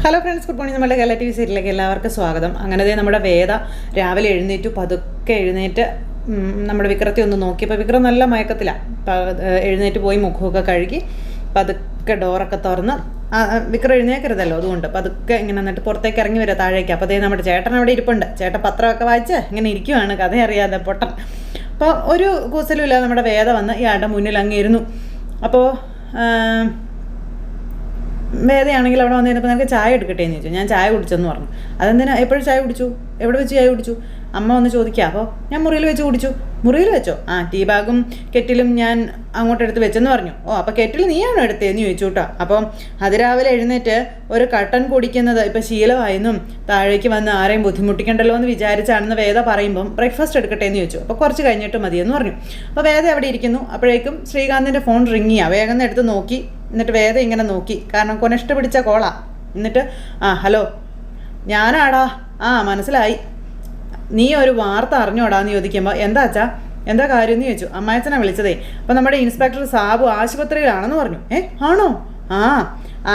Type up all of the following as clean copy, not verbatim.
Hello friends, good morning. നമ്മുടെ Kerala TV സീരിയലിലേക്ക് എല്ലാവർക്കും സ്വാഗതം. അങ്ങനെ നമ്മുടെ വേദ രാവിലെ എഴുന്നേറ്റു. പതുക്കെ എഴുന്നേറ്റ് നമ്മുടെ വിക്രത്തെ ഒന്ന് നോക്കിയപ്പോൾ വിക്രം നല്ല മയക്കത്തിലാണ്. എഴുന്നേറ്റ് പോയി മുഖമൊക്കെ കഴുകി പതുക്കെ ഡോറൊക്കെ തുറന്ന്, വിക്രം എഴുന്നേക്കരുതല്ലോ, അതുകൊണ്ട് പതുക്കെ ഇങ്ങനെ എന്നിട്ട് പുറത്തേക്ക് ഇറങ്ങി വരിക താഴേക്ക്. അപ്പോൾ അതേ നമ്മുടെ ചേട്ടൻ അവിടെ ഇരിപ്പുണ്ട്. ചേട്ടൻ പത്രമൊക്കെ വായിച്ച് ഇങ്ങനെ ഇരിക്കുവാണ്, കഥ അറിയാതെ പൊട്ടൻ. അപ്പോൾ ഒരു കൂസലും ഇല്ലാതെ നമ്മുടെ വേദ വന്ന് ഇയാളുടെ മുന്നിൽ അങ്ങ് ഇരുന്നു. അപ്പോൾ വേദയാണെങ്കിൽ അവിടെ വന്നു കഴിഞ്ഞപ്പോൾ നിനക്ക് ചായ എടുക്കട്ടെ എന്ന് ചോദിച്ചു. ഞാൻ ചായ കുടിച്ചെന്ന് പറഞ്ഞു. അതെന്തിനാ എപ്പോഴും ചായ കുടിച്ചു? എവിടെ വെച്ച് ചായ കുടിച്ചു? അമ്മ ഒന്ന് ചോദിക്കുക. അപ്പോൾ ഞാൻ മുറിയിൽ വെച്ച് കുടിച്ചു. മുറിയിൽ വെച്ചോ? ടീ ബാഗും കെറ്റിലും ഞാൻ അങ്ങോട്ടെടുത്ത് വെച്ചെന്ന് പറഞ്ഞു. അപ്പോൾ കെറ്റിൽ നീയാണോ എടുത്തതെന്ന് ചോദിച്ചു കേട്ടോ. അപ്പം അതിരാവിലെ എഴുന്നേറ്റ് ഒരു കട്ടൻ കുടിക്കുന്നത് ഇപ്പം ശീലമായെന്നും താഴേക്ക് വന്ന് ആരെയും ബുദ്ധിമുട്ടിക്കണ്ടല്ലോ എന്ന് വിചാരിച്ചാണെന്ന് വേദ പറയുമ്പം ബ്രേക്ക്ഫാസ്റ്റ് എടുക്കട്ടെ എന്ന് ചോദിച്ചു. അപ്പോൾ കുറച്ച് കഴിഞ്ഞിട്ട് മതിയെന്ന് പറഞ്ഞു. അപ്പോൾ വേദ അവിടെ ഇരിക്കുന്നു. അപ്പോഴേക്കും ശ്രീകാന്തിൻ്റെ ഫോൺ റിങ് ചെയ്യുക. വേഗം എടുത്ത് നോക്കി. എന്നിട്ട് വേദ ഇങ്ങനെ നോക്കി, കാരണം കൊനഷ്ട പിടിച്ച കോളാ. എന്നിട്ട് ഹലോ, ഞാനാടാ. മനസ്സിലായി. നീ ഒരു വാർത്ത അറിഞ്ഞോടാന്ന് ചോദിക്കുമ്പോൾ എന്താ അച്ഛാ, എന്താ കാര്യം എന്ന് ചോദിച്ചു. അമ്മായച്ചനെ വിളിച്ചതേ. അപ്പം നമ്മുടെ ഇൻസ്പെക്ടർ സാബു ആശുപത്രിയിലാണെന്ന് പറഞ്ഞു. ആണോ?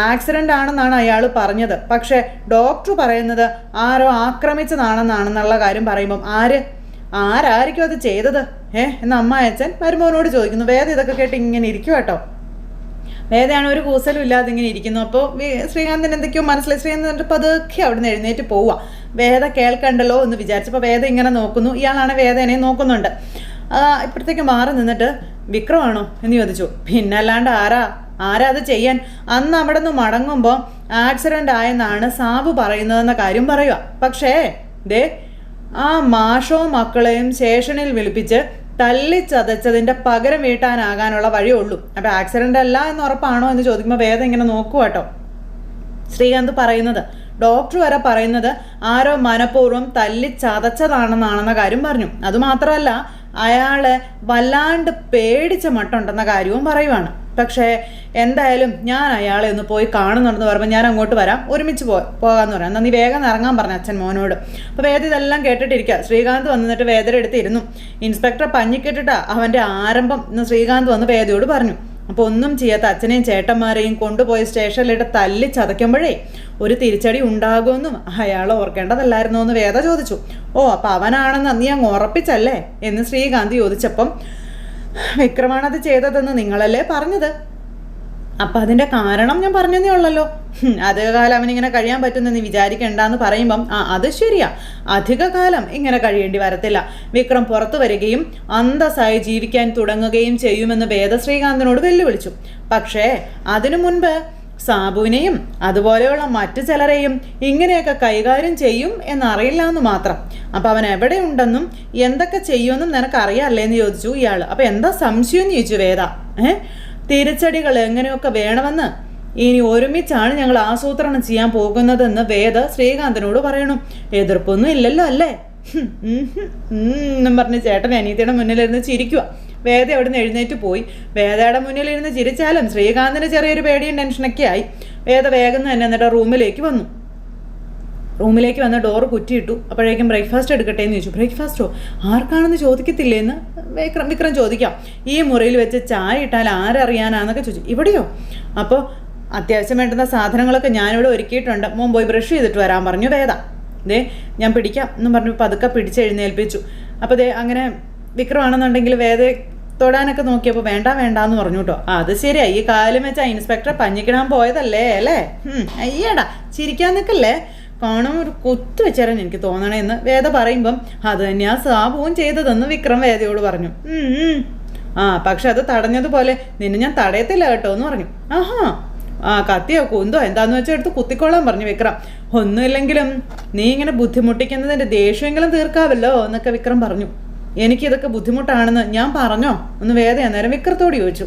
ആക്സിഡൻ്റ് ആണെന്നാണ് അയാൾ പറഞ്ഞത്. പക്ഷേ ഡോക്ടർ പറയുന്നത് ആരോ ആക്രമിച്ചതാണെന്നുള്ള കാര്യം പറയുമ്പം ആരായിരിക്കും അത് ചെയ്തത് എന്ന് അമ്മായച്ചൻ മരുമോനോട് ചോദിക്കുന്നു. വേദ ഇതൊക്കെ കേട്ട് ഇങ്ങനെ ഇരിക്കും കേട്ടോ. വേദയാണ് ഒരു കൂസലും ഇല്ലാതെ ഇങ്ങനെ ഇരിക്കുന്നു. അപ്പോൾ ശ്രീകാന്തിന് എന്തൊക്കെയോ മനസ്സിലായി. ശ്രീകാന്ത് പതുക്കെ അവിടുന്ന് എഴുന്നേറ്റ് പോവുക. വേദ കേൾക്കണ്ടല്ലോ എന്ന് വിചാരിച്ചപ്പോൾ വേദ ഇങ്ങനെ നോക്കുന്നു. ഇയാളാണ് വേദനെ നോക്കുന്നുണ്ട്. ഇപ്പോഴത്തേക്ക് മാറി നിന്നിട്ട് വിക്രമാണോ എന്ന് ചോദിച്ചു. പിന്നെ അല്ലാണ്ട് ആരാ അത് ചെയ്യാൻ? അന്ന് അവിടെ നിന്ന് മടങ്ങുമ്പോൾ ആക്സിഡൻ്റ് ആയെന്നാണ് സാബു പറയുന്നതെന്ന കാര്യം പറയുക. പക്ഷേ മാഷോ മക്കളെയും സ്റ്റേഷനിൽ വിളിപ്പിച്ച് തല്ലിച്ചതച്ചതിൻ്റെ പകരം വീട്ടാനാകാനുള്ള വഴിയുള്ളൂ. അപ്പോൾ ആക്സിഡൻ്റ് അല്ല എന്ന് ഉറപ്പാണോ എന്ന് ചോദിക്കുമ്പോൾ വേദ ഇങ്ങനെ നോക്കുക കേട്ടോ. ശ്രീകാന്ത് പറയുന്നത്, ഡോക്ടർ വരെ പറയുന്നത് ആരോ മനഃപൂർവ്വം തല്ലിച്ചതച്ചതാണെന്നാണെന്ന കാര്യം പറഞ്ഞു. അതുമാത്രമല്ല, അയാളെ വല്ലാണ്ട് പേടിച്ച മട്ടുണ്ടെന്ന കാര്യവും പറയുവാണ്. പക്ഷേ എന്തായാലും ഞാൻ അയാളെ ഒന്ന് പോയി കാണുന്നുണ്ടെന്ന് പറയുമ്പോൾ ഞാൻ അങ്ങോട്ട് വരാം, ഒരുമിച്ച് പോകാമെന്ന് പറയാം. എന്നാൽ നീ വേഗം ഇറങ്ങാൻ പറഞ്ഞു അച്ഛൻ മോനോട്. അപ്പോൾ വേദ ഇതെല്ലാം കേട്ടിട്ടിരിക്കുക. ശ്രീകാന്ത് വന്നിട്ട് വേദയുടെ അടുത്ത് ഇരുന്നു. ഇൻസ്പെക്ടർ പഞ്ഞിക്കെട്ടിട്ടാ അവൻ്റെ ആരംഭം എന്ന് ശ്രീകാന്ത് വന്ന് വേദയോട് പറഞ്ഞു. അപ്പോൾ ഒന്നും ചെയ്യാത്ത അച്ഛനെയും ചേട്ടന്മാരെയും കൊണ്ടുപോയി സ്റ്റേഷനിലിട്ട് തല്ലി ചതയ്ക്കുമ്പോഴേ ഒരു തിരിച്ചടി ഉണ്ടാകുമെന്നും അയാൾ ഓർക്കേണ്ടതല്ലായിരുന്നോ എന്ന് വേദ ചോദിച്ചു. അപ്പോൾ അവനാണെന്ന് നീ അങ്ങ് ഉറപ്പിച്ചല്ലേ എന്ന് ശ്രീകാന്ത് ചോദിച്ചപ്പം വിക്രമാണത് ചെയ്തതെന്ന് നിങ്ങളല്ലേ പറഞ്ഞത്. അപ്പം അതിൻ്റെ കാരണം ഞാൻ പറഞ്ഞതേ ഉള്ളല്ലോ. അധികകാലം അവനിങ്ങനെ കഴിയാൻ പറ്റുമെന്ന് നീ വിചാരിക്കേണ്ടെന്ന് പറയുമ്പം അത് ശരിയാ, അധികകാലം ഇങ്ങനെ കഴിയേണ്ടി വരത്തില്ല. വിക്രം പുറത്തു വരികയും അന്തസ്സായി ജീവിക്കാൻ തുടങ്ങുകയും ചെയ്യുമെന്ന് വേദ ശ്രീകാന്തിനോട് വെല്ലുവിളിച്ചു. പക്ഷേ അതിനു മുൻപ് സാബുവിനെയും അതുപോലെയുള്ള മറ്റു ചിലരെയും ഇങ്ങനെയൊക്കെ കൈകാര്യം ചെയ്യും എന്നറിയില്ല എന്ന് മാത്രം. അപ്പം അവൻ എവിടെ ഉണ്ടെന്നും എന്തൊക്കെ ചെയ്യുമെന്നും നിനക്കറിയാമല്ലേ എന്ന് ചോദിച്ചു ഇയാൾ. അപ്പം എന്താ സംശയം എന്ന് ചോദിച്ചു വേദ. തിരിച്ചടികൾ എങ്ങനെയൊക്കെ വേണമെന്ന് ഇനി ഒരുമിച്ചാണ് ഞങ്ങൾ ആസൂത്രണം ചെയ്യാൻ പോകുന്നതെന്ന് വേദ ശ്രീകാന്തിനോട് പറയണം. എതിർപ്പൊന്നും ഇല്ലല്ലോ അല്ലേ എന്നും പറഞ്ഞ് ചേട്ടൻ അനീതിയുടെ മുന്നിലിരുന്ന് ചിരിക്കുക. വേദ അവിടുന്ന് എഴുന്നേറ്റ് പോയി. വേദയുടെ മുന്നിലിരുന്ന് ചിരിച്ചാലും ശ്രീകാന്തിന് ചെറിയൊരു പേടിയും ടെൻഷനൊക്കെ ആയി. വേദ വേഗം തന്നെ എന്നിട്ട് റൂമിലേക്ക് വന്ന് ഡോറ് കുറ്റിയിട്ടു. അപ്പോഴേക്കും ബ്രേക്ക്ഫാസ്റ്റ് എടുക്കട്ടെ എന്ന് ചോദിച്ചു. ബ്രേക്ക്ഫാസ്റ്റോ? ആർക്കാണെന്ന് ചോദിക്കത്തില്ലേന്ന് വിക്രം ചോദിക്കാം. ഈ മുറിയിൽ വെച്ച് ചായ ഇട്ടാൽ ആരറിയാനാന്നൊക്കെ ചോദിച്ചു. ഇവിടെയോ? അപ്പോൾ അത്യാവശ്യം വേണ്ടുന്ന സാധനങ്ങളൊക്കെ ഞാനിവിടെ ഒരുക്കിയിട്ടുണ്ട്, മോൻ പോയി ബ്രഷ് ചെയ്തിട്ട് വരാൻ പറഞ്ഞു വേദ. ഞാൻ പിടിക്കാം എന്നും പറഞ്ഞു പതുക്കെ പിടിച്ചെഴുന്നേൽപ്പിച്ചു. അപ്പോൾ അങ്ങനെ വിക്രമാണെന്നുണ്ടെങ്കിൽ വേദ തൊടാനൊക്കെ നോക്കിയപ്പോൾ വേണ്ടാന്ന് പറഞ്ഞു കേട്ടോ. അത് ശരിയാ, ഈ കാലം വെച്ചാൽ ഇൻസ്പെക്ടറെ പഞ്ഞിക്കിടാൻ പോയതല്ലേ അല്ലേ? അയ്യടാ, ചിരിക്കാൻ നിൽക്കല്ലേ, കാണാൻ ഒരു കൊത്തു വെച്ചേരാൻ എനിക്ക് തോന്നണേന്ന് വേദ പറയുമ്പം അത് തന്നെയാ സാബുവും ചെയ്തതെന്ന് വിക്രം വേദയോട് പറഞ്ഞു. പക്ഷെ അത് തടഞ്ഞതുപോലെ നിന്നെ ഞാൻ തടയത്തില്ല കേട്ടോ എന്ന് പറഞ്ഞു. കത്തിയോ കുന്തോ എന്താന്ന് വെച്ചാൽ എടുത്ത് കുത്തിക്കോളാൻ പറഞ്ഞു വിക്രം. ഒന്നുമില്ലെങ്കിലും നീ ഇങ്ങനെ ബുദ്ധിമുട്ടിക്കുന്നതിൻ്റെ ദേഷ്യമെങ്കിലും തീർക്കാവല്ലോ എന്നൊക്കെ വിക്രം പറഞ്ഞു. എനിക്കിതൊക്കെ ബുദ്ധിമുട്ടാണെന്ന് ഞാൻ പറഞ്ഞോ എന്ന് വേദ അന്നേരം വിക്രത്തോട് ചോദിച്ചു.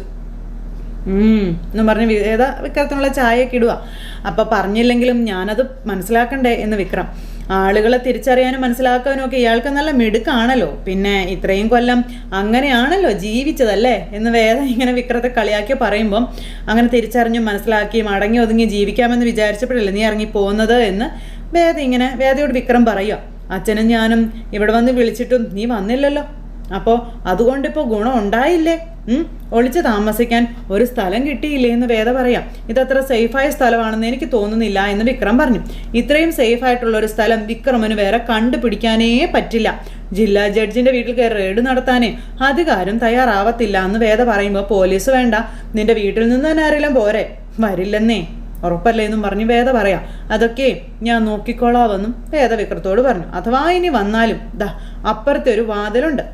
എന്ന് പറഞ്ഞ് വേദ വിക്രത്തിനുള്ള ചായയൊക്കെ ഇടുക. അപ്പം പറഞ്ഞില്ലെങ്കിലും ഞാനത് മനസ്സിലാക്കണ്ടേ എന്ന് വിക്രം. ആളുകളെ തിരിച്ചറിയാനും മനസ്സിലാക്കാനും ഒക്കെ ഇയാൾക്ക് നല്ല മിടുക്കാണല്ലോ, പിന്നെ ഇത്രയും കൊല്ലം അങ്ങനെയാണല്ലോ ജീവിച്ചതല്ലേ എന്ന് വേദ ഇങ്ങനെ വിക്രത്തെ കളിയാക്കി പറയുമ്പം അങ്ങനെ തിരിച്ചറിഞ്ഞും മനസ്സിലാക്കിയും അടങ്ങി ഒതുങ്ങി ജീവിക്കാമെന്ന് വിചാരിച്ചപ്പോഴല്ലേ നീ ഇറങ്ങി പോകുന്നത് എന്ന് വേദയോട് വിക്രം പറയുക. അച്ഛനും ഞാനും ഇവിടെ വന്ന് വിളിച്ചിട്ടും നീ വന്നില്ലല്ലോ, അപ്പോൾ അതുകൊണ്ടിപ്പോൾ ഗുണം ഉണ്ടായില്ലേ ഒളിച്ച് താമസിക്കാൻ ഒരു സ്ഥലം കിട്ടിയില്ലേ എന്ന് വേദ പറയാം. ഇതത്ര സേഫായ സ്ഥലമാണെന്ന് എനിക്ക് തോന്നുന്നില്ല എന്ന് വിക്രം പറഞ്ഞു. ഇത്രയും സേഫായിട്ടുള്ള ഒരു സ്ഥലം വിക്രമിന് വേറെ കണ്ടുപിടിക്കാനേ പറ്റില്ല. ജില്ലാ ജഡ്ജിന്റെ വീട്ടിൽ കയറി റെയ്ഡ് നടത്താനേ അധികാരം തയ്യാറാവത്തില്ല എന്ന് വേദ പറയുമ്പോൾ പോലീസ് വേണ്ട, നിന്റെ വീട്ടിൽ നിന്ന് തന്നെ ആരെങ്കിലും പോരെ, വരില്ലെന്നേ ഉറപ്പല്ലേ എന്നും പറഞ്ഞ് വേദ പറയാം. അതൊക്കെ ഞാൻ നോക്കിക്കോളാവെന്നും വേദ വിക്രത്തോട് പറഞ്ഞു. അഥവാ ഇനി വന്നാലും ദാ അപ്പുറത്തെ ഒരു വാതിലുണ്ട്,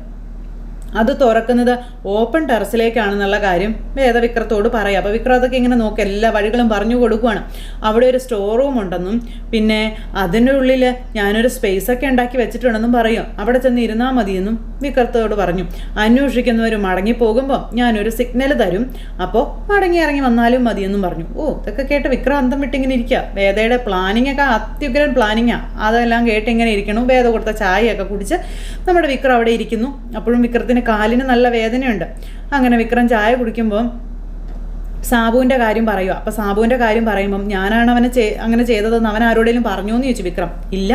അത് തുറക്കുന്നത് ഓപ്പൺ ടെറസിലേക്കാണെന്നുള്ള കാര്യം വേദവിക്രത്തോട് പറയാം. അപ്പോൾ വിക്രം അതൊക്കെ ഇങ്ങനെ നോക്കി എല്ലാ വഴികളും പറഞ്ഞു കൊടുക്കുകയാണ്. അവിടെ ഒരു സ്റ്റോർ റൂം ഉണ്ടെന്നും പിന്നെ അതിൻ്റെ ഉള്ളിൽ ഞാനൊരു സ്പേസ് ഒക്കെ ഉണ്ടാക്കി വെച്ചിട്ടുണ്ടെന്നും പറയും. അവിടെ ചെന്ന് ഇരുന്നാൽ മതിയെന്നും വിക്രത്തോട് പറഞ്ഞു. അന്വേഷിക്കുന്നവർ മടങ്ങിപ്പോകുമ്പോൾ ഞാനൊരു സിഗ്നൽ തരും, അപ്പോൾ മടങ്ങി ഇറങ്ങി വന്നാലും മതിയെന്നും പറഞ്ഞു. ഇതൊക്കെ കേട്ട് വിക്രം അന്തം വിട്ടിങ്ങനെ ഇരിക്കുക. വേദയുടെ പ്ലാനിങ് ഒക്കെ അത്യുഗ്രൻ പ്ലാനിങ്ങാണ്. അതെല്ലാം കേട്ട് ഇങ്ങനെ ഇരിക്കണം. വേദ കൊടുത്ത ചായയൊക്കെ കുടിച്ച് നമ്മുടെ വിക്രം അവിടെ ഇരിക്കുന്നു. അപ്പോഴും വിക്രത്തിന് കാലിന് നല്ല വേദനയുണ്ട്. അങ്ങനെ വിക്രം ചായ കുടിക്കുമ്പോൾ സാബുവിൻ്റെ കാര്യം പറയുക. അപ്പോൾ സാബുവിൻ്റെ കാര്യം പറയുമ്പം ഞാനാണ് അവനെ അങ്ങനെ ചെയ്തതെന്ന് അവൻ ആരോടെങ്കിലും പറഞ്ഞോ എന്ന് ചോദിച്ചു വിക്രം. ഇല്ല,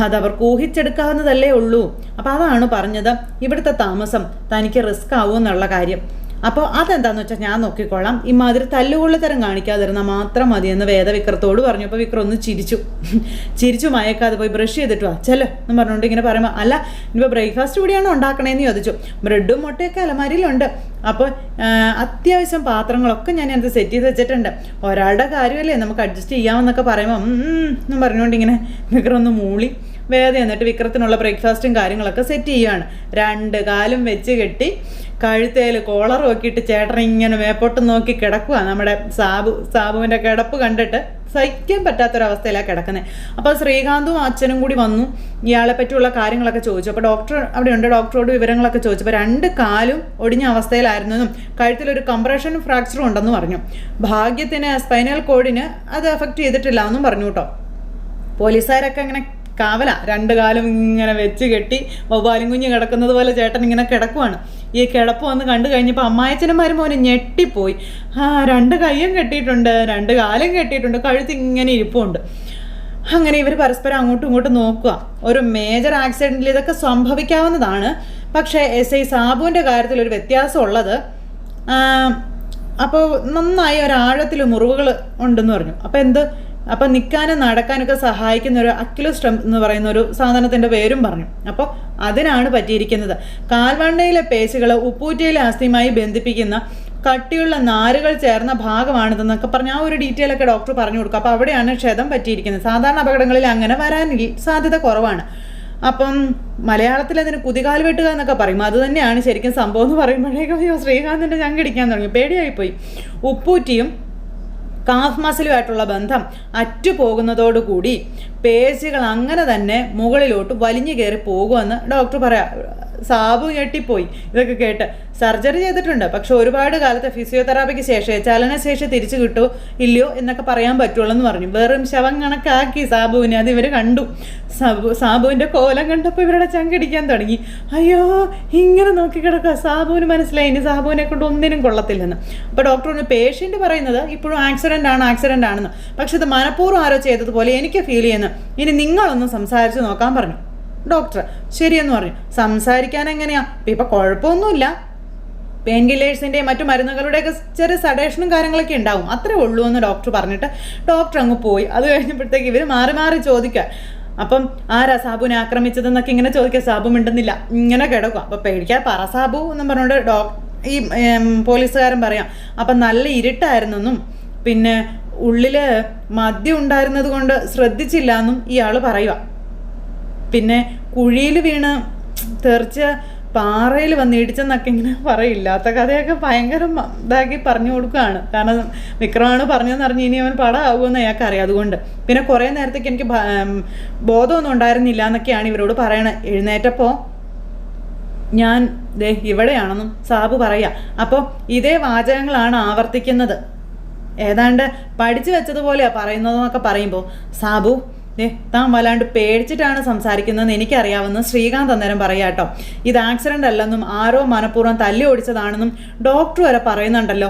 അതവർക്ക് ഊഹിച്ചെടുക്കാവുന്നതല്ലേ ഉള്ളൂ. അപ്പോൾ അതാണ് പറഞ്ഞത് ഇവിടുത്തെ താമസം തനിക്ക് റിസ്ക് ആവുമെന്നുള്ള കാര്യം. അപ്പോൾ അതെന്താന്ന് വെച്ചാൽ ഞാൻ നോക്കിക്കോളാം, ഇമാതിരി തല്ലുകൊള്ളിത്തരം കാണിക്കാതിരുന്നാൽ മാത്രം മതിയെന്ന് വേദ വിക്രത്തോട് പറഞ്ഞു. അപ്പോൾ വിക്രം ഒന്ന് ചിരിച്ചു മയക്കാതെ പോയി ബ്രഷ് ചെയ്തിട്ട് ചെല്ലോ എന്ന് പറഞ്ഞുകൊണ്ട് ഇങ്ങനെ പറയുമ്പോൾ, അല്ല ഇനിയിപ്പോൾ ബ്രേക്ക്ഫാസ്റ്റ് കൂടിയാണോ ഉണ്ടാക്കണേന്ന് ചോദിച്ചു. ബ്രെഡും മുട്ടയൊക്കെ അലമാരിയിലുണ്ട്, അപ്പോൾ അത്യാവശ്യം പാത്രങ്ങളൊക്കെ ഞാൻ അത് സെറ്റ് ചെയ്ത് വെച്ചിട്ടുണ്ട്, ഒരാളുടെ കാര്യമല്ലേ നമുക്ക് അഡ്ജസ്റ്റ് ചെയ്യാമെന്നൊക്കെ പറയുമ്പോൾ എന്നും പറഞ്ഞുകൊണ്ട് ഇങ്ങനെ വിക്രം ഒന്ന് മൂളി. വേദ എന്നിട്ട് വിക്രത്തിനുള്ള ബ്രേക്ക്ഫാസ്റ്റും കാര്യങ്ങളൊക്കെ സെറ്റ് ചെയ്യുകയാണ്. 2 കാലും വെച്ച് കെട്ടി കഴുത്തേൽ കോളർ നോക്കിയിട്ട് ചേട്ടൻ ഇങ്ങനെ മേപ്പോട്ട് നോക്കി കിടക്കുക. നമ്മുടെ സാബുവിൻ്റെ കിടപ്പ് കണ്ടിട്ട് സഹിക്കാൻ പറ്റാത്തൊരവസ്ഥയിലാണ് കിടക്കുന്നത്. അപ്പോൾ ശ്രീകാന്തും അച്ഛനും കൂടി വന്നു, ഇയാളെ പറ്റിയുള്ള കാര്യങ്ങളൊക്കെ ചോദിച്ചു. അപ്പോൾ ഡോക്ടർ അവിടെയുണ്ട്, ഡോക്ടറോട് വിവരങ്ങളൊക്കെ ചോദിച്ചപ്പോൾ 2 കാലും ഒടിഞ്ഞ അവസ്ഥയിലായിരുന്നെന്നും കഴുത്തിലൊരു കംപ്രഷൻ ഫ്രാക്ചറും ഉണ്ടെന്ന് പറഞ്ഞു. ഭാഗ്യത്തിന് സ്പൈനൽ കോഡിന് അത് എഫക്റ്റ് ചെയ്തിട്ടില്ല എന്നും പറഞ്ഞു കേട്ടോ. പോലീസുകാരൊക്കെ അങ്ങനെ കാവല, 2 കാലും ഇങ്ങനെ വെച്ച് കെട്ടി വവ്വാലും കുഞ്ഞ് കിടക്കുന്നത് പോലെ ചേട്ടൻ ഇങ്ങനെ കിടക്കുവാണ്. ഈ കിടപ്പ് വന്ന് കണ്ടു കഴിഞ്ഞപ്പോൾ അമ്മായച്ചനന്മാരും മോനെ ഞെട്ടിപ്പോയി. 2 കൈയും കെട്ടിയിട്ടുണ്ട്, 2 കാലും കെട്ടിയിട്ടുണ്ട്, കഴുത്ത് ഇങ്ങനെ ഇരിപ്പുണ്ട്. അങ്ങനെ ഇവർ പരസ്പരം അങ്ങോട്ടും ഇങ്ങോട്ടും നോക്കുക. ഒരു മേജർ ആക്സിഡൻറ്റിൽ ഇതൊക്കെ സംഭവിക്കാവുന്നതാണ്. പക്ഷേ SI സാബുവിൻ്റെ കാര്യത്തിൽ ഒരു വ്യത്യാസം ഉള്ളത്, അപ്പോൾ നന്നായി ഒരാഴത്തിൽ മുറിവുകൾ ഉണ്ടെന്ന് പറഞ്ഞു. അപ്പോൾ നിൽക്കാനും നടക്കാനൊക്കെ സഹായിക്കുന്ന ഒരു അക്യുലോസ്റ്റം എന്ന് പറയുന്ന ഒരു സാധനത്തിൻ്റെ പേരും പറഞ്ഞു. അപ്പോൾ അതിനാണ് പറ്റിയിരിക്കുന്നത്. കാൽവണ്ണയിലെ പേശികൾ ഉപ്പൂറ്റിയിലെ അസ്ഥിയുമായി ബന്ധിപ്പിക്കുന്ന കട്ടിയുള്ള നാരുകൾ ചേർന്ന ഭാഗമാണിതെന്നൊക്കെ പറഞ്ഞ് ആ ഒരു ഡീറ്റെയിൽ ഒക്കെ ഡോക്ടർ പറഞ്ഞു കൊടുക്കുക. അപ്പോൾ അവിടെയാണ് ക്ഷതം പറ്റിയിരിക്കുന്നത്. സാധാരണ അപകടങ്ങളിൽ അങ്ങനെ വരാൻ സാധ്യത കുറവാണ്. അപ്പം മലയാളത്തിൽ അതിന് കുതികാൽ വെട്ടുക എന്നൊക്കെ പറയും. അത് തന്നെയാണ് ശരിക്കും സംഭവം എന്ന് പറയുമ്പോഴേക്കും ശ്രീകാന്തിൻ്റെ ചങ്കിടിക്കാൻ തുടങ്ങി. പേടിയായിപ്പോയി. ഉപ്പൂറ്റിയും കാഫ് മസിലുമായിട്ടുള്ള ബന്ധം അറ്റുപോകുന്നതോടുകൂടി പേശികൾ അങ്ങനെ തന്നെ മുകളിലോട്ട് വലിഞ്ഞു കയറി പോകുമെന്ന് ഡോക്ടർ പറയാം. സാബു ഞെട്ടിപ്പോയി ഇതൊക്കെ കേട്ട്. സർജറി ചെയ്തിട്ടുണ്ട്, പക്ഷെ ഒരുപാട് കാലത്തെ ഫിസിയോതെറാപ്പിക്ക് ശേഷം ചലനശേഷി തിരിച്ചു കിട്ടുമോ ഇല്ലയോ എന്നൊക്കെ പറയാൻ പറ്റുള്ളൂ എന്ന് പറഞ്ഞു. വെറും ശവം കണക്കാക്കി സാബുവിനെ. അത് ഇവർ കണ്ടു. സാബുവിൻ്റെ കോലം കണ്ടപ്പോൾ ഇവരുടെ ചങ്കിടിക്കാൻ തുടങ്ങി. അയ്യോ, ഇങ്ങനെ നോക്കിക്കിടക്കുക. സാബുവിന് മനസ്സിലായി ഇനി സാബുവിനെ കൊണ്ട് ഒന്നിനും കൊള്ളത്തില്ലെന്ന്. അപ്പോൾ ഡോക്ടറിന് പേഷ്യൻ്റ് പറയുന്നത് ഇപ്പോഴും ആക്സിഡൻ്റ് ആണെന്ന്, പക്ഷെ ഇത് മനഃപൂർവ്വം ആരോ ചെയ്തതുപോലെ എനിക്ക് ഫീൽ ചെയ്യുന്നു. ഇനി നിങ്ങളൊന്ന് സംസാരിച്ച് നോക്കാൻ പറഞ്ഞു ഡോക്ടർ. ശരിയെന്ന് പറഞ്ഞു. സംസാരിക്കാൻ എങ്ങനെയാ, ഇപ്പം കുഴപ്പമൊന്നുമില്ല, പെയിൻ കില്ലേഴ്സിൻ്റെയും മറ്റു മരുന്നുകളുടെയൊക്കെ ചെറിയ സഡേഷനും കാര്യങ്ങളൊക്കെ ഉണ്ടാവും, അത്രേ ഉള്ളൂ എന്ന് ഡോക്ടർ പറഞ്ഞിട്ട് ഡോക്ടർ അങ്ങ് പോയി. അത് കഴിഞ്ഞപ്പോഴത്തേക്ക് ഇവർ മാറി ചോദിക്കുക. അപ്പം ആരാ സാബുവിനെ ആക്രമിച്ചതെന്നൊക്കെ ഇങ്ങനെ ചോദിക്കുക. സാബു മിണ്ടുന്നില്ല, ഇങ്ങനെ കിടക്കുക. അപ്പം പേടിക്കാൻ പറ സാബു എന്നും പറഞ്ഞുകൊണ്ട് ഈ പോലീസുകാരൻ പറയാം. അപ്പം നല്ല ഇരുട്ടായിരുന്നെന്നും പിന്നെ ഉള്ളിൽ മദ്യം ഉണ്ടായിരുന്നത് കൊണ്ട് ശ്രദ്ധിച്ചില്ല എന്നും ഇയാൾ പറയുക. പിന്നെ കുഴിയിൽ വീണ് തെറിച്ച് പാറയിൽ വന്ന് ഇടിച്ചെന്നൊക്കെ ഇങ്ങനെ പറയില്ലാത്ത കഥയൊക്കെ ഭയങ്കര ഇതാക്കി പറഞ്ഞു കൊടുക്കുകയാണ്. കാരണം വിക്രമാണ് പറഞ്ഞതെന്ന് അറിഞ്ഞ് ഇനി അവൻ പടമാകുമെന്ന് അയാൾക്ക് അറിയാം. അതുകൊണ്ട് പിന്നെ കുറേ നേരത്തേക്ക് എനിക്ക് ബോധമൊന്നും ഉണ്ടായിരുന്നില്ല എന്നൊക്കെയാണ് ഇവരോട് പറയണത്. എഴുന്നേറ്റപ്പോൾ ഞാൻ ഇവിടെയാണെന്നും സാബു പറയാം. അപ്പോൾ ഇതേ വാചകങ്ങളാണ് ആവർത്തിക്കുന്നത്. ഏതാണ്ട് പഠിച്ചു വെച്ചതുപോലെയാണ് പറയുന്നതെന്നൊക്കെ പറയുമ്പോൾ സാബു താൻ വല്ലാണ്ട് പേടിച്ചിട്ടാണ് സംസാരിക്കുന്നതെന്ന് എനിക്കറിയാമെന്ന് ശ്രീകാന്ത് അന്നേരം പറയാട്ടോ. ഇത് ആക്സിഡൻ്റ് അല്ലെന്നും ആരോ മനഃപൂർവ്വം തല്ലി ഓടിച്ചതാണെന്നും ഡോക്ടർ വരെ പറയുന്നുണ്ടല്ലോ.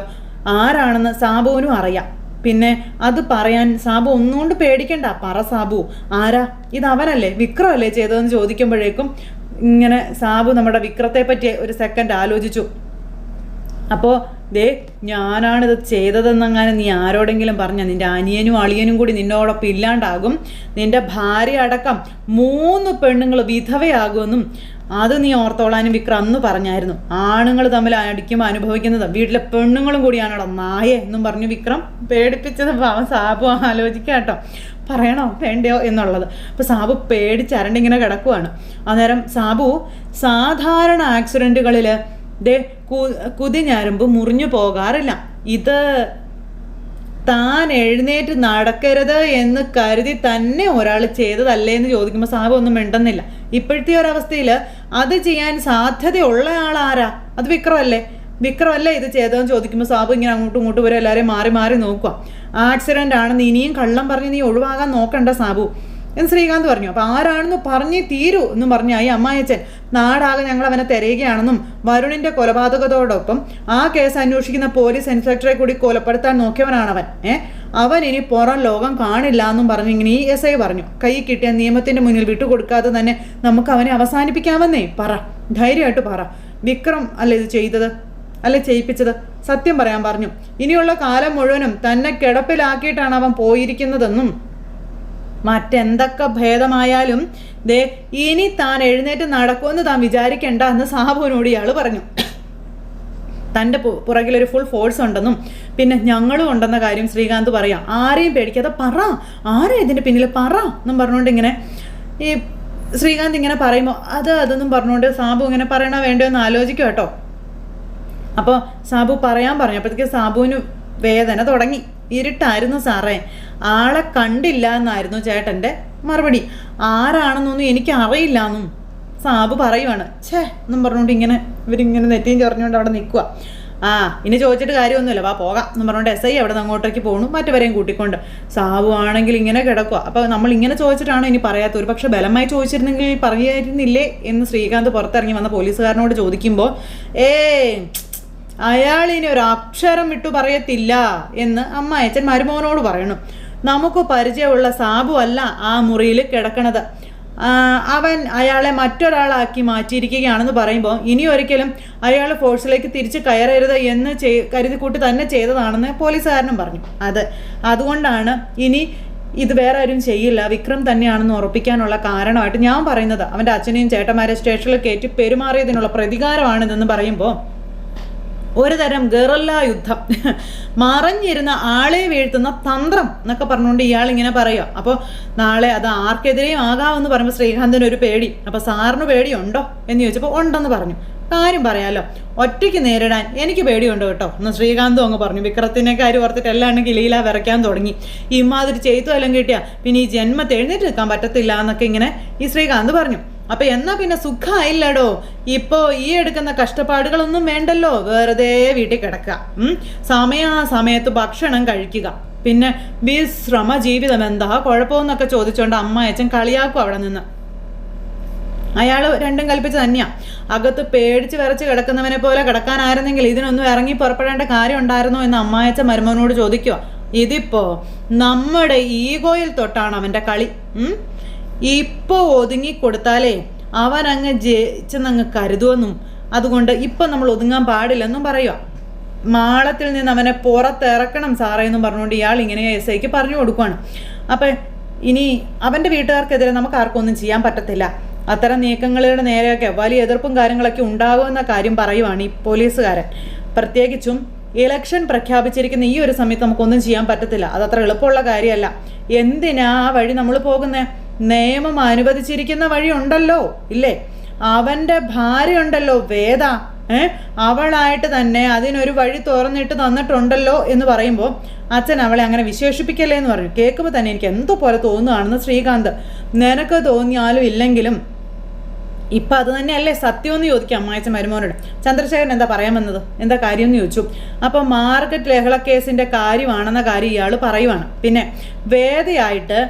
ആരാണെന്ന് സാബുവിനും അറിയാം. പിന്നെ അത് പറയാൻ സാബു ഒന്നുകൊണ്ട് പേടിക്കണ്ട. പറ സാബു, ആരാ? ഇത് അവനല്ലേ, വിക്രമല്ലേ ചെയ്തതെന്ന് ചോദിക്കുമ്പോഴേക്കും ഇങ്ങനെ സാബു നമ്മുടെ വിക്രത്തെ പറ്റി ഒരു സെക്കൻഡ് ആലോചിച്ചു. അപ്പോൾ ദേ ഞാനാണിത് ചെയ്തതെന്നങ്ങനെ നീ ആരോടെങ്കിലും പറഞ്ഞ നിൻ്റെ അനിയനും അളിയനും കൂടി നിന്നോടൊപ്പം ഇല്ലാണ്ടാകും, നിൻ്റെ ഭാര്യ അടക്കം 3 പെണ്ണുങ്ങൾ വിധവയാകുമെന്നും അത് നീ ഓർത്തോളാനും വിക്രം അന്ന് പറഞ്ഞായിരുന്നു. ആണുങ്ങൾ തമ്മിൽ അടിക്കുമ്പോൾ അനുഭവിക്കുന്നത് വീട്ടിലെ പെണ്ണുങ്ങളും കൂടിയാണോ നായേ എന്നും പറഞ്ഞു വിക്രം പേടിപ്പിച്ചത്. സാബു ആലോചിക്കാം കേട്ടോ, പറയണോ വേണ്ടയോ എന്നുള്ളത്. അപ്പോൾ സാബു പേടിച്ചരണ്ടിങ്ങനെ കിടക്കുവാണ്. അന്നേരം സാബു സാധാരണ ആക്സിഡൻറ്റുകളിൽ ദേ കുതിഞ്ഞരമ്പ് മുറിഞ്ഞു പോകാറില്ല. ഇത് താൻ എഴുന്നേറ്റ് നടക്കരുത് എന്ന് കരുതി തന്നെ ഒരാൾ ചെയ്തതല്ലേ എന്ന് ചോദിക്കുമ്പോൾ സാബു ഒന്നും മിണ്ടുന്നില്ല. ഇപ്പോഴത്തെ ഒരവസ്ഥയിൽ അത് ചെയ്യാൻ സാധ്യതയുള്ള ആളാരാ? അത് വിക്രമല്ലേ ഇത് ചെയ്തതെന്ന് ചോദിക്കുമ്പോൾ സാബു ഇങ്ങനെ അങ്ങോട്ടും ഇങ്ങോട്ടും വരെ എല്ലാവരെയും മാറി മാറി നോക്കുക. ആക്സിഡൻ്റ് ആണെന്ന് ഇനിയും കള്ളം പറഞ്ഞ് നീ ഒഴിവാകാൻ നോക്കണ്ട സാബു എന്ന് ശ്രീകാന്ത് പറഞ്ഞു. അപ്പോൾ ആരാണെന്ന് പറഞ്ഞേ തീരൂ എന്നും പറഞ്ഞായി അമ്മായച്ചൻ. നാടാകെ ഞങ്ങൾ അവനെ തിരയുകയാണെന്നും വരുണിൻ്റെ കൊലപാതകത്തോടൊപ്പം ആ കേസ് അന്വേഷിക്കുന്ന പോലീസ് ഇൻസ്പെക്ടറെ കൂടി കൊലപ്പെടുത്താൻ നോക്കിയവനാണവൻ. അവൻ ഇനി പുറം ലോകം കാണില്ല എന്നും പറഞ്ഞിങ്ങനെ ഈ SI പറഞ്ഞു. കൈ കിട്ടിയ നിയമത്തിൻ്റെ മുന്നിൽ വിട്ടുകൊടുക്കാതെ തന്നെ നമുക്ക് അവനെ അവസാനിപ്പിക്കാമെന്നേ. പറ, ധൈര്യമായിട്ട് പറ, വിക്രം അല്ലേ ഇത് ചെയ്തത്, അല്ലെ ചെയ്യിപ്പിച്ചത്? സത്യം പറയാൻ പറഞ്ഞു. ഇനിയുള്ള കാലം മുഴുവനും തന്നെ കിടപ്പിലാക്കിയിട്ടാണ് അവൻ പോയിരിക്കുന്നതെന്നും മറ്റെന്തൊക്കെ ഭേദമായാലും ദേ ഇനി താൻ എഴുന്നേറ്റ് നടക്കുമെന്ന് താൻ വിചാരിക്കേണ്ട എന്ന് സാബുവിനോട് ഇയാൾ പറഞ്ഞു. തൻ്റെ പുറകിലൊരു ഫുൾ ഫോഴ്സ് ഉണ്ടെന്നും പിന്നെ ഞങ്ങളും ഉണ്ടെന്ന കാര്യം ശ്രീകാന്ത് പറയാം. ആരെയും പേടിക്കാതെ പറ, ആരെയും ഇതിൻ്റെ പിന്നിൽ പറ എന്നും പറഞ്ഞുകൊണ്ട് ഇങ്ങനെ ഈ ശ്രീകാന്ത് ഇങ്ങനെ പറയുമ്പോൾ അതൊന്നും പറഞ്ഞുകൊണ്ട് സാബു ഇങ്ങനെ പറയണോ വേണ്ടോ എന്ന് ആലോചിക്കും കേട്ടോ. അപ്പോൾ സാബു പറയാൻ പറഞ്ഞു. അപ്പോഴത്തേക്ക് സാബുവിന് വേദന തുടങ്ങി. ഇരുട്ടായിരുന്നു സാറേ, ആളെ കണ്ടില്ല എന്നായിരുന്നു ചേട്ടൻ്റെ മറുപടി. ആരാണെന്നൊന്നും എനിക്ക് അറിയില്ല എന്നും സാബു പറയുവാണ്. എന്നും പറഞ്ഞുകൊണ്ട് ഇവരിങ്ങനെ നെറ്റിയും ചൊറിഞ്ഞുകൊണ്ട് അവിടെ നിൽക്കുക. ഇനി ചോദിച്ചിട്ട് കാര്യമൊന്നുമില്ല, വാ പോകാം എന്നും പറഞ്ഞുകൊണ്ട് SI അവിടെ നിന്ന് അങ്ങോട്ടേക്ക് പോകണു, മറ്റവരെയും കൂട്ടിക്കൊണ്ട്. സാബു ആണെങ്കിൽ ഇങ്ങനെ കിടക്കുക. അപ്പോൾ നമ്മൾ ഇങ്ങനെ ചോദിച്ചിട്ടാണ് ഇനി പറയാത്ത. ഒരു പക്ഷെ ബലമായി ചോദിച്ചിരുന്നെങ്കിൽ പറയായിരുന്നില്ലേ എന്ന് ശ്രീകാന്ത് പുറത്തിറങ്ങി വന്ന പോലീസുകാരനോട് ചോദിക്കുമ്പോൾ അയാളിനി ഒരു അക്ഷരം വിട്ടു പറയത്തില്ല എന്ന് അമ്മായച്ചൻ മരുമോനോട് പറയണം. നമുക്ക് പരിചയമുള്ള സാബു അല്ല ആ മുറിയിൽ കിടക്കണത്, അവൻ അയാളെ മറ്റൊരാളാക്കി മാറ്റിയിരിക്കുകയാണെന്ന് പറയുമ്പോൾ ഇനി ഒരിക്കലും അയാൾ ഫോഴ്സിലേക്ക് തിരിച്ച് കയറരുത് എന്ന് കരുതിക്കൂട്ടി തന്നെ ചെയ്തതാണെന്ന് പോലീസുകാരനും പറഞ്ഞു. അതുകൊണ്ടാണ് ഇനി ഇത് വേറെ ആരും ചെയ്യില്ല, വിക്രം തന്നെയാണെന്ന് ഉറപ്പിക്കാനുള്ള കാരണമായിട്ട് ഞാൻ പറയുന്നത് അവൻ്റെ അച്ഛനെയും ചേട്ടന്മാരെ സ്റ്റേഷനിൽ കയറ്റി പെരുമാറിയതിനുള്ള പ്രതികാരമാണിതെന്ന് പറയുമ്പോൾ ഒരു തരം ഗറില്ല യുദ്ധം, മറഞ്ഞിരുന്ന ആളെ വീഴ്ത്തുന്ന തന്ത്രം എന്നൊക്കെ പറഞ്ഞുകൊണ്ട് ഇയാളിങ്ങനെ പറയുക. അപ്പോൾ നാളെ അത് ആർക്കെതിരെയും ആകാമെന്ന് പറയുമ്പോൾ ശ്രീകാന്തിന് ഒരു പേടി. അപ്പോൾ സാറിന് പേടിയുണ്ടോ എന്ന് ചോദിച്ചപ്പോൾ ഉണ്ടെന്ന് പറഞ്ഞു. കാര്യം പറയാമല്ലോ, ഒറ്റയ്ക്ക് നേരിടാൻ എനിക്ക് പേടിയുണ്ട് കേട്ടോ എന്ന് ശ്രീകാന്തും അങ്ങ് പറഞ്ഞു. വിക്രത്തിൻ്റെ കാര്യം ഓർത്തിട്ട് എല്ലാം കിളിയില വിറയ്ക്കാൻ തുടങ്ങി. ഇമാതിരി ചെയ്തു എല്ലാം കിട്ടിയാൽ പിന്നെ ഈ ജന്മത്തെ എഴുന്നേറ്റ് നിൽക്കാൻ പറ്റത്തില്ല എന്നൊക്കെ ഇങ്ങനെ ഈ ശ്രീകാന്ത് പറഞ്ഞു. അപ്പം എന്നാൽ പിന്നെ സുഖമായില്ലടോ, ഇപ്പോൾ ഈ എടുക്കുന്ന കഷ്ടപ്പാടുകളൊന്നും വേണ്ടല്ലോ, വെറുതെ വീട്ടിൽ കിടക്കുക, സമയാസമയത്ത് ഭക്ഷണം കഴിക്കുക, പിന്നെ വിശ്രമ ജീവിതം എന്താ കുഴപ്പമെന്നൊക്കെ ചോദിച്ചുകൊണ്ട് അമ്മായച്ചൻ കളിയാക്കും അവിടെ നിന്ന്. അയാൾ രണ്ടും കൽപ്പിച്ച് തന്നെയാണ്. അകത്ത് പേടിച്ച് വിറച്ച് കിടക്കുന്നവനെ പോലെ കിടക്കാനായിരുന്നെങ്കിൽ ഇതിനൊന്നും ഇറങ്ങി പുറപ്പെടേണ്ട കാര്യം ഉണ്ടായിരുന്നോ എന്ന് അമ്മായച്ചൻ മരുമോനോട് ചോദിക്കുക. ഇതിപ്പോൾ നമ്മുടെ ഈഗോയിൽ തൊട്ടാണ് അവൻ്റെ കളി. ഇപ്പോൾ ഒതുങ്ങിക്കൊടുത്താലേ അവൻ അങ്ങ് ജയിച്ചെന്നങ്ങ് കരുതുമെന്നും അതുകൊണ്ട് ഇപ്പം നമ്മൾ ഒതുങ്ങാൻ പാടില്ലെന്നും പറയുക. മാളത്തിൽ നിന്ന് അവനെ പുറത്തിറക്കണം സാറേ എന്നും പറഞ്ഞുകൊണ്ട് ഇയാൾ ഇങ്ങനെ SIക്ക് പറഞ്ഞു കൊടുക്കുകയാണ്. അപ്പം ഇനി അവൻ്റെ വീട്ടുകാർക്കെതിരെ നമുക്ക് ആർക്കും ഒന്നും ചെയ്യാൻ പറ്റത്തില്ല. അത്തരം നീക്കങ്ങളുടെ നേരെയൊക്കെ വലിയ എതിർപ്പും കാര്യങ്ങളൊക്കെ ഉണ്ടാകുമെന്ന കാര്യം പറയുവാണ് ഈ പോലീസുകാരൻ. പ്രത്യേകിച്ചും ഇലക്ഷൻ പ്രഖ്യാപിച്ചിരിക്കുന്ന ഈ ഒരു സമയത്ത് നമുക്കൊന്നും ചെയ്യാൻ പറ്റത്തില്ല. അതത്ര എളുപ്പമുള്ള കാര്യമല്ല. എന്തിനാ ആ വഴി നമ്മൾ പോകുന്നത്? നിയമം അനുവദിച്ചിരിക്കുന്ന വഴി ഉണ്ടല്ലോ, ഇല്ലേ? അവൻ്റെ ഭാര്യ ഉണ്ടല്ലോ വേദ, അവളായിട്ട് തന്നെ അതിനൊരു വഴി തുറന്നിട്ട് തന്നിട്ടുണ്ടല്ലോ എന്ന് പറയുമ്പോൾ അച്ഛൻ അവളെ അങ്ങനെ വിശേഷിപ്പിക്കല്ലേ എന്ന് പറഞ്ഞു. കേൾക്കുമ്പോൾ തന്നെ എനിക്ക് എന്തോ പോലെ തോന്നുകയാണെന്ന് ശ്രീകാന്ത്. നിനക്ക് തോന്നിയാലും ഇല്ലെങ്കിലും ഇപ്പം അത് തന്നെയല്ലേ സത്യമെന്ന് ചോദിക്കാം അമ്മായച്ചൻ മരുമോനോട്. ചന്ദ്രശേഖരൻ എന്താ പറയാൻ വന്നത്, എന്താ കാര്യം എന്ന് ചോദിച്ചു. അപ്പം മാർക്കറ്റ് ലഹള കേസിൻ്റെ കാര്യമാണെന്ന കാര്യം ഇയാൾ പറയുവാണ്. പിന്നെ വേദയായിട്ട്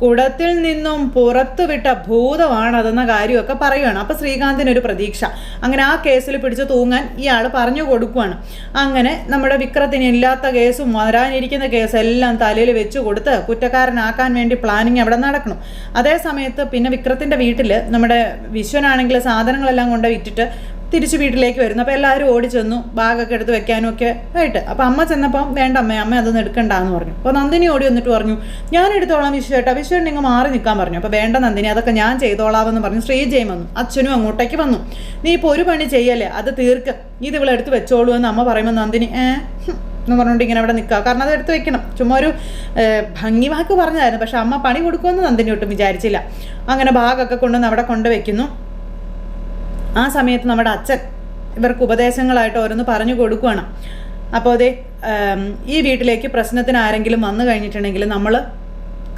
കുടത്തിൽ നിന്നും പുറത്തുവിട്ട ഭൂതമാണതെന്ന കാര്യമൊക്കെ പറയുകയാണ്. അപ്പോൾ ശ്രീകാന്തിനൊരു പ്രതീക്ഷ. അങ്ങനെ ആ കേസിൽ പിടിച്ച് തൂങ്ങാൻ ഇയാൾ പറഞ്ഞു കൊടുക്കുകയാണ്. അങ്ങനെ നമ്മുടെ വിക്രത്തിന് ഇല്ലാത്ത കേസും വരാനിരിക്കുന്ന കേസെല്ലാം തലയിൽ വെച്ച് കൊടുത്ത് കുറ്റക്കാരനാക്കാൻ വേണ്ടി പ്ലാനിങ് അവിടെ നടക്കണം. അതേ സമയത്ത് പിന്നെ വിക്രത്തിൻ്റെ വീട്ടിൽ നമ്മുടെ വിശ്വനാണെങ്കിൽ സാധനങ്ങളെല്ലാം കൊണ്ട് വിറ്റിട്ട് തിരിച്ച് വീട്ടിലേക്ക് വരുന്നു. അപ്പോൾ എല്ലാവരും ഓടി ചെന്നു ബാഗൊക്കെ എടുത്ത് വെക്കാനും ഒക്കെ ആയിട്ട്. അപ്പോൾ അമ്മ ചെന്നപ്പം വേണ്ട അമ്മ അതൊന്നും എടുക്കണ്ടെന്ന് പറഞ്ഞു. അപ്പോൾ നന്ദിനി ഓടി വന്നിട്ട് പറഞ്ഞു ഞാൻ എടുത്തോളാം വിശ്വേട്ടാ, വിശ്വേട്ടൻ നിങ്ങൾ മാറി നിൽക്കാൻ പറഞ്ഞു. അപ്പോൾ വേണ്ട നന്ദിനി, അതൊക്കെ ഞാൻ ചെയ്തോളാമെന്ന് പറഞ്ഞു. ശ്രീജയും വന്നു, അച്ഛനും അങ്ങോട്ടേക്ക് വന്നു. നീ ഇപ്പോൾ ഒരു പണി ചെയ്യല്ലേ, അത് തീർക്ക്, ഇത് ഇവളെടുത്ത് വെച്ചോളൂ എന്ന് അമ്മ പറയുമ്പോൾ നന്ദിനി എന്ന് പറഞ്ഞുകൊണ്ട് ഇങ്ങനെ അവിടെ നിൽക്കുക. കാരണം അത് എടുത്ത് വെക്കണം, ചുമ്മാ ഒരു ഭംഗി വാക്ക് പറഞ്ഞതായിരുന്നു. പക്ഷെ അമ്മ പണി കൊടുക്കുമെന്ന് നന്ദിനി ഒട്ടും വിചാരിച്ചില്ല. അങ്ങനെ ബാഗൊക്കെ കൊണ്ടുവന്ന് അവിടെ കൊണ്ടുവയ്ക്കുന്നു. ആ സമയത്ത് നമ്മുടെ അച്ഛൻ ഇവർക്ക് ഉപദേശങ്ങളായിട്ട് ഓരോന്ന് പറഞ്ഞു കൊടുക്കുകയാണ്. അപ്പോൾ അതെ, ഈ വീട്ടിലേക്ക് പ്രശ്നത്തിന് ആരെങ്കിലും വന്നു കഴിഞ്ഞിട്ടുണ്ടെങ്കിൽ നമ്മൾ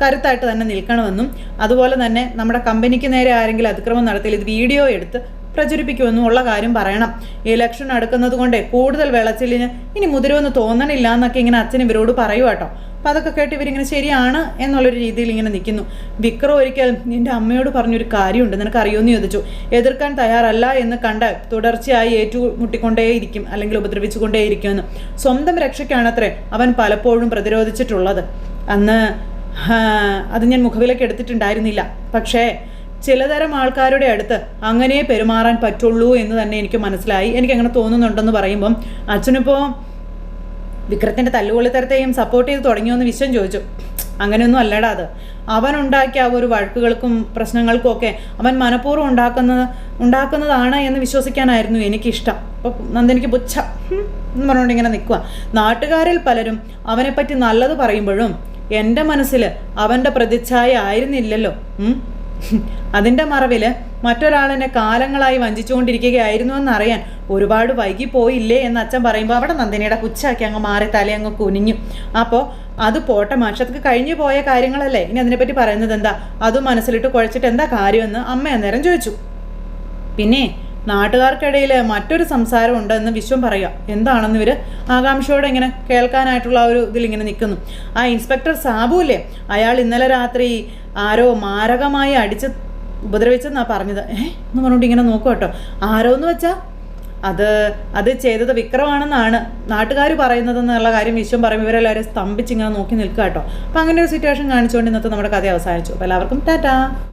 കരുത്തായിട്ട് തന്നെ നിൽക്കണമെന്നും അതുപോലെ തന്നെ നമ്മുടെ കമ്പനിക്ക് നേരെ ആരെങ്കിലും അതിക്രമം നടത്തിയാൽ ഇത് വീഡിയോ എടുത്ത് പ്രചരിപ്പിക്കുമെന്നും ഉള്ള കാര്യം പറയണം. ഇലക്ഷൻ അടുക്കുന്നത് കൊണ്ടേ കൂടുതൽ വിളച്ചിലിന് ഇനി മുതിരുമെന്ന് തോന്നണില്ല എന്നൊക്കെ ഇങ്ങനെ അച്ഛൻ ഇവരോട് പറയുക കേട്ടോ. അപ്പോൾ അതൊക്കെ കേട്ട് ഇവരിങ്ങനെ ശരിയാണ് എന്നുള്ളൊരു രീതിയിൽ ഇങ്ങനെ നിൽക്കുന്നു. വിക്രം ഒരിക്കൽ നിൻ്റെ അമ്മയോട് പറഞ്ഞൊരു കാര്യമുണ്ട്, നിനക്ക് അറിയുമെന്ന് ചോദിച്ചു. എതിർക്കാൻ തയ്യാറല്ല എന്ന് കണ്ട് തുടർച്ചയായി ഏറ്റുമുട്ടിക്കൊണ്ടേയിരിക്കും അല്ലെങ്കിൽ ഉപദ്രവിച്ചുകൊണ്ടേയിരിക്കുമെന്ന്. സ്വന്തം രക്ഷയ്ക്കാണത്രേ അവൻ പലപ്പോഴും പ്രതിരോധിച്ചിട്ടുള്ളത്. അന്ന് അത് ഞാൻ മുഖവിലേക്ക് എടുത്തിട്ടുണ്ടായിരുന്നില്ല. പക്ഷേ ചിലതരം ആൾക്കാരുടെ അടുത്ത് അങ്ങനെ പെരുമാറാൻ പറ്റുള്ളൂ എന്ന് തന്നെ എനിക്ക് മനസ്സിലായി. എനിക്കങ്ങനെ തോന്നുന്നുണ്ടെന്ന് പറയുമ്പം അച്ഛനിപ്പോൾ വിക്രത്തിൻ്റെ തല്ലുകൊള്ളിത്തരത്തെയും സപ്പോർട്ട് ചെയ്ത് തുടങ്ങിയോന്ന് വിശ്വം ചോദിച്ചു. അങ്ങനെയൊന്നും അല്ലടാ, അത് അവനുണ്ടാക്കിയ ആ ഒരു വഴക്കുകൾക്കും പ്രശ്നങ്ങൾക്കും ഒക്കെ അവൻ മനഃപൂർവ്വം ഉണ്ടാക്കുന്നതാണ് എന്ന് വിശ്വസിക്കാനായിരുന്നു എനിക്കിഷ്ടം. അപ്പോൾ നന്ദിനിക്ക് പുച്ഛ എന്ന് പറഞ്ഞുകൊണ്ട് ഇങ്ങനെ നിൽക്കുക. നാട്ടുകാരിൽ പലരും അവനെപ്പറ്റി നല്ലത് പറയുമ്പോഴും എൻ്റെ മനസ്സിൽ അവൻ്റെ പ്രതിച്ഛായ ആയിരുന്നില്ലല്ലോ. അതിൻ്റെ മറവിൽ മറ്റൊരാളെന്നെ കാലങ്ങളായി വഞ്ചിച്ചുകൊണ്ടിരിക്കുകയായിരുന്നു എന്നറിയാൻ ഒരുപാട് വൈകിപ്പോയില്ലേ എന്ന് അച്ഛൻ പറയുമ്പോൾ അവിടെ നന്ദിനിയുടെ പുച്ഛാക്കി അങ്ങ് മാറി തലയങ്ങ് കുനിഞ്ഞു. അപ്പോൾ അത് പോട്ടെ മാഷത്ക്ക് കഴിഞ്ഞു പോയ കാര്യങ്ങളല്ലേ, ഇനി അതിനെപ്പറ്റി പറയുന്നത് എന്താ, അത് മനസ്സിലിട്ട് കുഴച്ചിട്ട് എന്താ കാര്യമെന്ന് അമ്മ അന്നേരം ചോദിച്ചു. പിന്നെ നാട്ടുകാർക്കിടയിൽ മറ്റൊരു സംസാരം ഉണ്ടെന്ന് വിശ്വം പറയുക. എന്താണെന്ന് ഇവർ ആകാംക്ഷയോടെ ഇങ്ങനെ കേൾക്കാനായിട്ടുള്ള ഒരു ഇതിലിങ്ങനെ നിൽക്കുന്നു. ആ ഇൻസ്പെക്ടർ സാബുല്ലേ, അയാൾ ഇന്നലെ രാത്രി ആരോ മാരകമായി അടിച്ച് ഉപദ്രവിച്ചെന്നാണ് പറഞ്ഞത്. എന്ന് പറഞ്ഞുകൊണ്ട് ഇങ്ങനെ നോക്കുക കേട്ടോ. ആരോ എന്ന് വെച്ചാൽ അത് ചെയ്തത് വിക്രമാണെന്നാണ് നാട്ടുകാർ പറയുന്നതെന്നുള്ള കാര്യം വിശ്വം പറയുമ്പോൾ ഇവരെല്ലാവരും സ്തംഭിച്ചിങ്ങനെ നോക്കി നിൽക്കുക കേട്ടോ. അപ്പം അങ്ങനെ ഒരു സിറ്റുവേഷൻ കാണിച്ചുകൊണ്ട് ഇന്നത്തെ നമ്മുടെ കഥ അവസാനിച്ചു. അപ്പോൾ എല്ലാവർക്കും ടാറ്റാ.